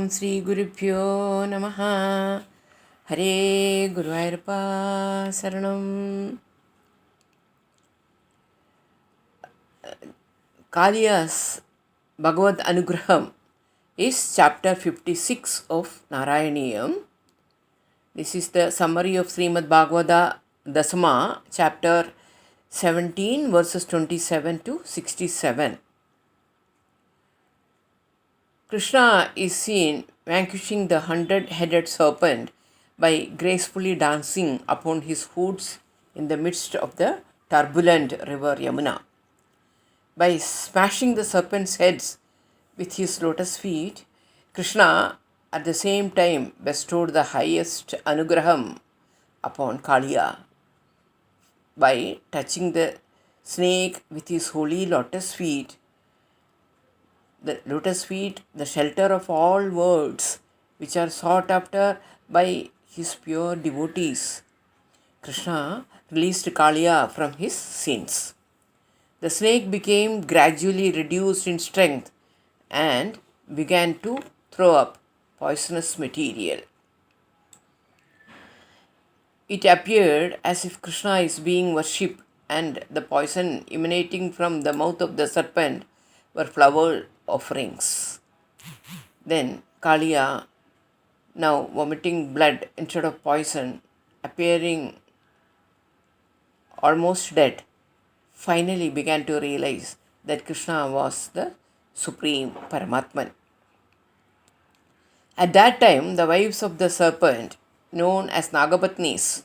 Om Sri Gurubhyo Namaha. Hare Guruvayurappa Saranam. Kaliya's Bhagavad Anugraham is chapter 56 of Narayaniyam. This is the summary of Srimad Bhagavata Dasama, chapter 17, verses 27 to 67. Krishna is seen vanquishing the 100-headed serpent by gracefully dancing upon his hooves in the midst of the turbulent river Yamuna. By smashing the serpent's heads with his lotus feet, Krishna at the same time bestowed the highest anugraham upon Kaliya. By touching the snake with his holy lotus feet, the lotus feet, the shelter of all worlds, which are sought after by his pure devotees, Krishna released Kaliya from his sins. The snake became gradually reduced in strength and began to throw up poisonous material. It appeared as if Krishna is being worshipped, and the poison emanating from the mouth of the serpent were flower offerings. Then Kaliya, now vomiting blood instead of poison, appearing almost dead, finally began to realize that Krishna was the Supreme Paramatman. At that time, the wives of the serpent, known as Nagapatnis,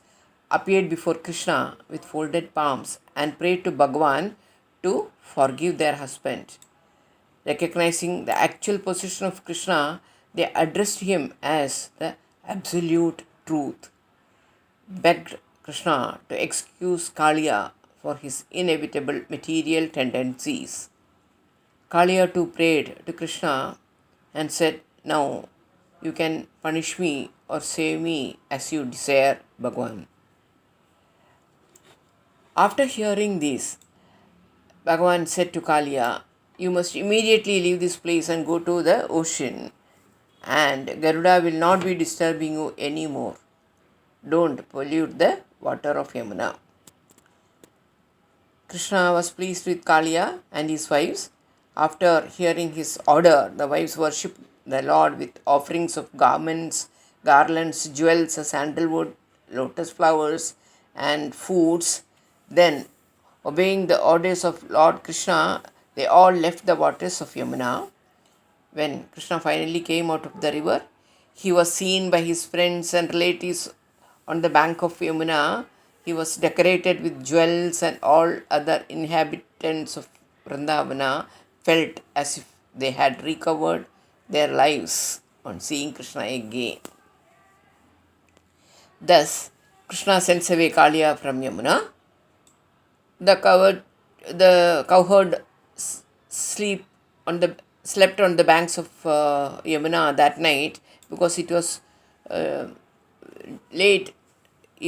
appeared before Krishna with folded palms and prayed to Bhagavan to forgive their husband. Recognizing the actual position of Krishna, they addressed him as the absolute truth, begged Krishna to excuse Kaliya for his inevitable material tendencies. Kaliya too prayed to Krishna and said, "Now you can punish me or save me as you desire, Bhagavan." After hearing this, Bhagavan said to Kaliya, "You must immediately leave this place and go to the ocean, and Garuda will not be disturbing you anymore. Don't pollute the water of Yamuna." Krishna was pleased with Kaliya and his wives. After hearing his order, the wives worshipped the Lord with offerings of garments, garlands, jewels, sandalwood, lotus flowers, and foods. Then, obeying the orders of Lord Krishna, they all left the waters of Yamuna. When Krishna finally came out of the river, he was seen by his friends and relatives on the bank of Yamuna. He was decorated with jewels, and all other inhabitants of Vrindavana felt as if they had recovered their lives on seeing Krishna again. Thus, Krishna sends away Kaliya from Yamuna. The cowherd slept on the banks of Yamuna that night because it was late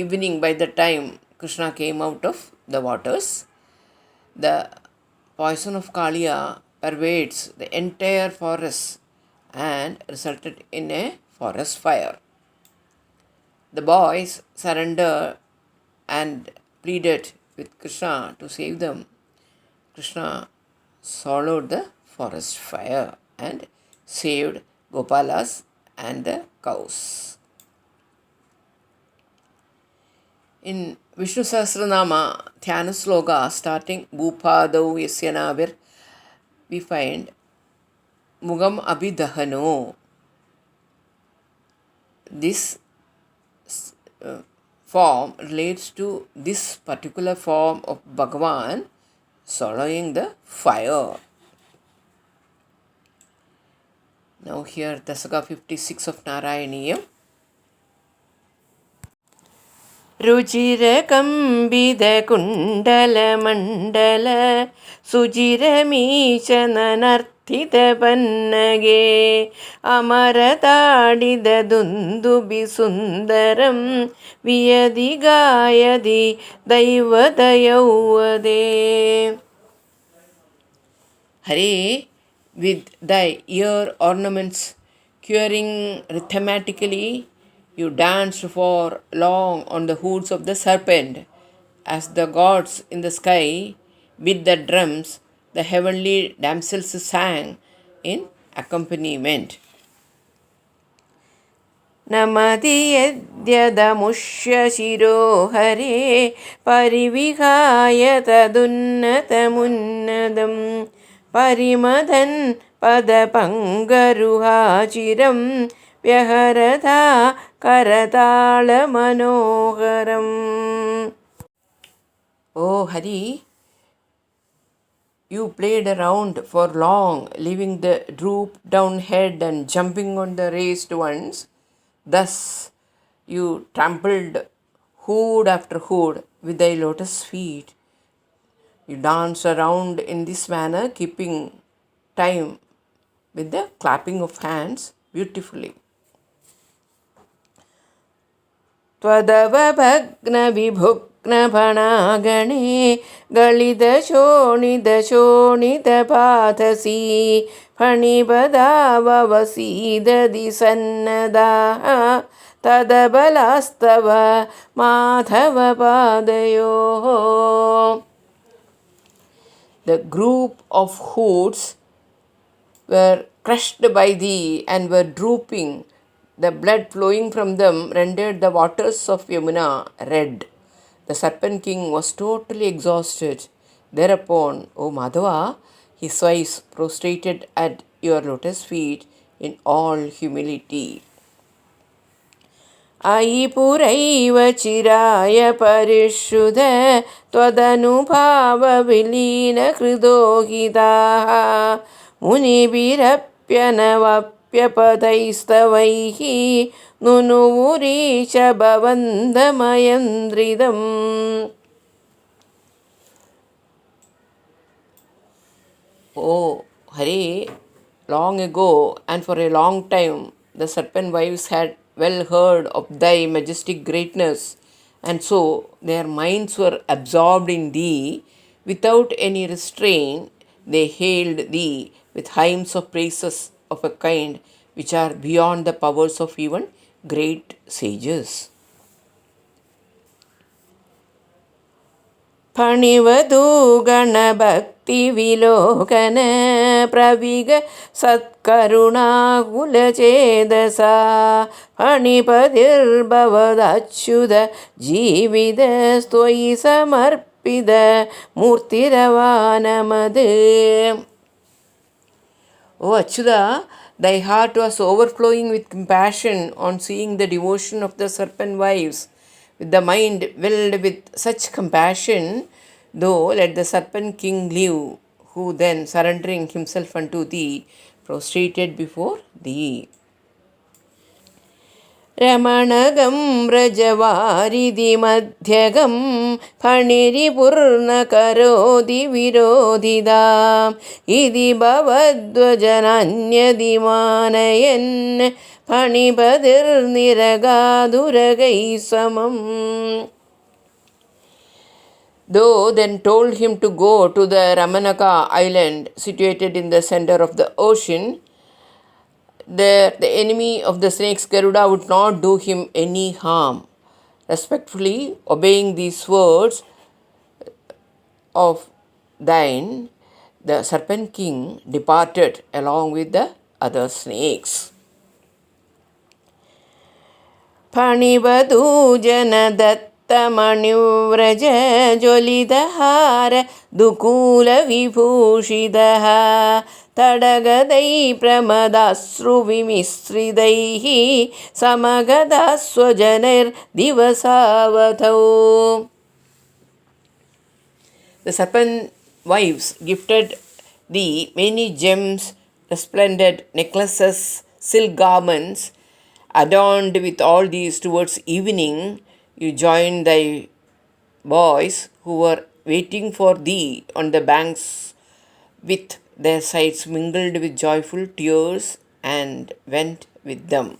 evening by the time Krishna came out of the waters. The poison of Kaliya pervades the entire forest and resulted in a forest fire. The boys surrendered and pleaded with Krishna to save them. Krishna swallowed the forest fire and saved Gopalas and the cows. In Vishnu Sahasranama Dhyana Sloka starting Bhupadau Yasyanavir, we find Mugam Abhidahano. This form relates to this particular form of Bhagavan swallowing the fire. Now here Dasaka 56 of Narayaniyam. Ruchira Kambida Kundala Mandala Sujira Mishananarthita Pannage Amaratadida Dundubi Sundaram Viyadigayadi Daivadayavade. Hare, with thy ear ornaments Curing rhythmically, you danced for long on the hoods of the serpent. As the gods in the sky beat the drums, the heavenly damsels sang in accompaniment. नमति यद्यदमुष्य शिरो हरे परिविहाय तदुन्नतमुन्नदं परिमदन् पदपङ्गरुहाचिरं व्यहरथा करतालमनोहरम्. Oh Hari, you played around for long, leaving the droop down head and jumping on the raised ones. Thus you trampled hood after hood with thy lotus feet. You danced around in this manner, keeping time with the clapping of hands beautifully. त्वदवभग्नविभुग्नफणागणे गलितशोणितशोणितपाथसी फणिपदाववसीदधि सन्नदाः तदबलास्तव माधवपादयोः. The group of hoods were crushed by thee and were drooping. The blood flowing from them rendered the waters of Yamuna red. The serpent king was totally exhausted. Thereupon, O Madhava, his wives prostrated at your lotus feet in all humility. अयिपुरैव चिराय परिश्रुत त्वदनुभावविलीनहृदोहिताः मुनिभिरप्यनवप्यपदैस्तवैः नुनुवुरीश भवन्दमयन्द्रिदम्. Oh Hare, long ago and for a long time the serpent wives had well heard of thy majestic greatness, and so their minds were absorbed in thee. Without any restraint, they hailed thee with hymns of praises of a kind which are beyond the powers of even great sages. फणिवधू गणभक्तिविलोकन प्रविग सत्करुणाकुलचेदसा फणिपतिर्भवदच्युत जीवितस्त्वयि समर्पित मूर्तिरवानमद. O Achyuta, thy heart was overflowing with compassion on seeing the devotion of the serpent wives. With the mind filled with such compassion, though let the serpent king live, who then, surrendering himself unto thee, prostrated before thee. रमणगं व्रजवारिधिमध्यगं फणिरिपूर्णकरोति विरोधिदाम् इति भवद्वजनान्यदिमानयन् फणिपतिर्निरगादुरगैः समम्. Though then told him to go to the Ramanaka island situated in the center of the ocean, the enemy of the snakes Garuda would not do him any harm. Respectfully obeying these words of thine, the serpent king departed along with the other snakes. Phanivadu janadattamanivraja jolidahara dukula vibhushidaha तडगदै प्रमदाश्रुविमिश्रितैः समगदास्वजनैर्दिवसावधौ. The serpent wives gifted thee many gems, resplendent necklaces, silk garments. Adorned with all these towards evening, you joined thy boys who were waiting for thee on the banks with their sides mingled with joyful tears and went with them.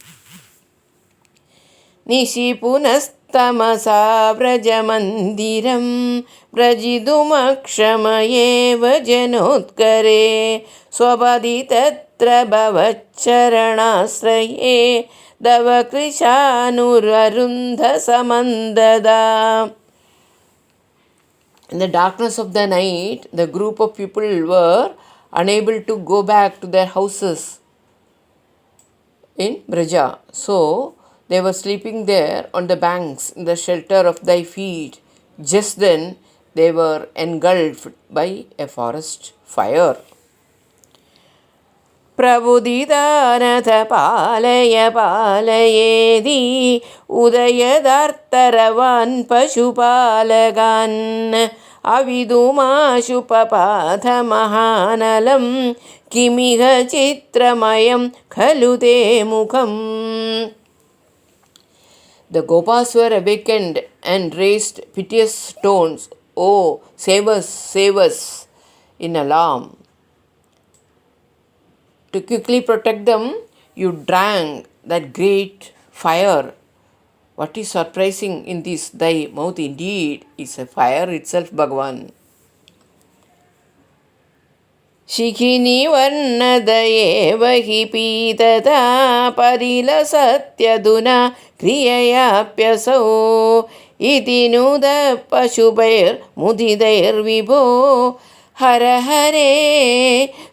Nishipunastamasa vrajamandiram vrajidumakshamayev janotkare swapaditatra भवच्चरणाश्रये तव कृशानुररुन्धसमन्ददा. In the darkness of the night, the group of people were unable to go back to their houses in Braja. So they were sleeping there on the banks in the shelter of thy feet. Just then they were engulfed by a forest fire. प्रबुदितानथ पालय पालयेदि उदयदार्तरवान् पशुपालकान् अविदुमाशुपपाथमहानलं किमिह चित्रमयं खलु ते मुखम्. The Gopas were awakened and raised piteous tones, "Oh, save us, save us," in alarm. To quickly protect them, you drank that great fire. What is surprising in this? Thy mouth indeed is a fire itself, Bhagavan. शिखिनि वर्णदयेव हि पीतता परिलसत्यधुना क्रिययाप्यसौ इति नुद पशुपैर्मुदितैर्विभो हर हरे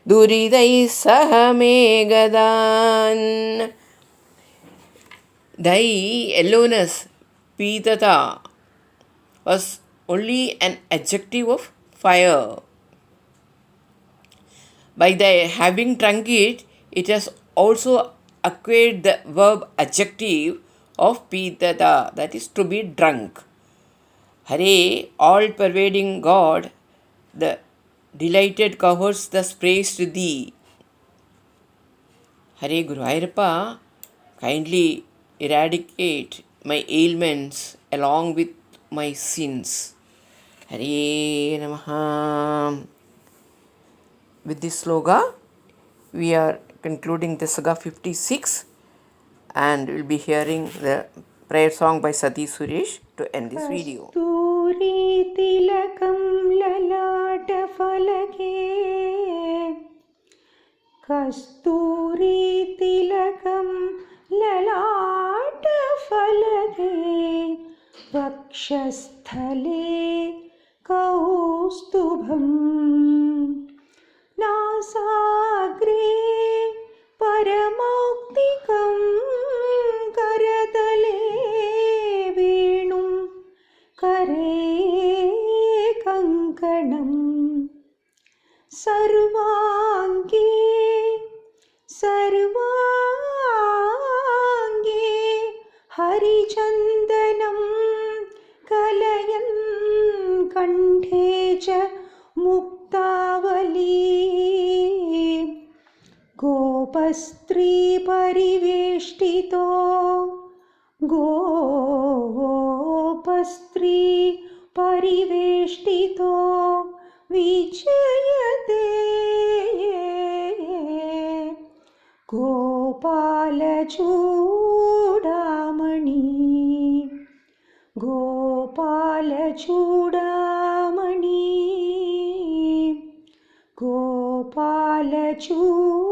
दुरितैः सह मे गदान्. Thy aloneness, Pitata, was only an adjective of fire. By thy having drunk it, it has also acquired the verb adjective of Pitata, that is to be drunk. Hare, all-pervading God, the delighted cohorts thus praised thee. Hare Guruvayurappa, kindly eradicate my ailments along with my sins. Hare Namaha. With this sloga, we are concluding the Saga 56 and we'll be hearing the prayer song by Sati Suresh to end this video. Kasturi tilakam lalata falake, Kasturi tilakam lalata falake, Vakshasthale kaustubham, नासाग्रे परमौक्तिकं करतले वेणुं करे कङ्कणं सर्वाङ्गे सर्वाङ्गे हरिचन्दनं कलयन् कण्ठे च मुक्तावली गोपस्त्री परिवेष्टितो गोपस्त्री परिवेष्टितो विजयते गोपालचूडामणि गोपालचूडामणि गोपालचूडामणि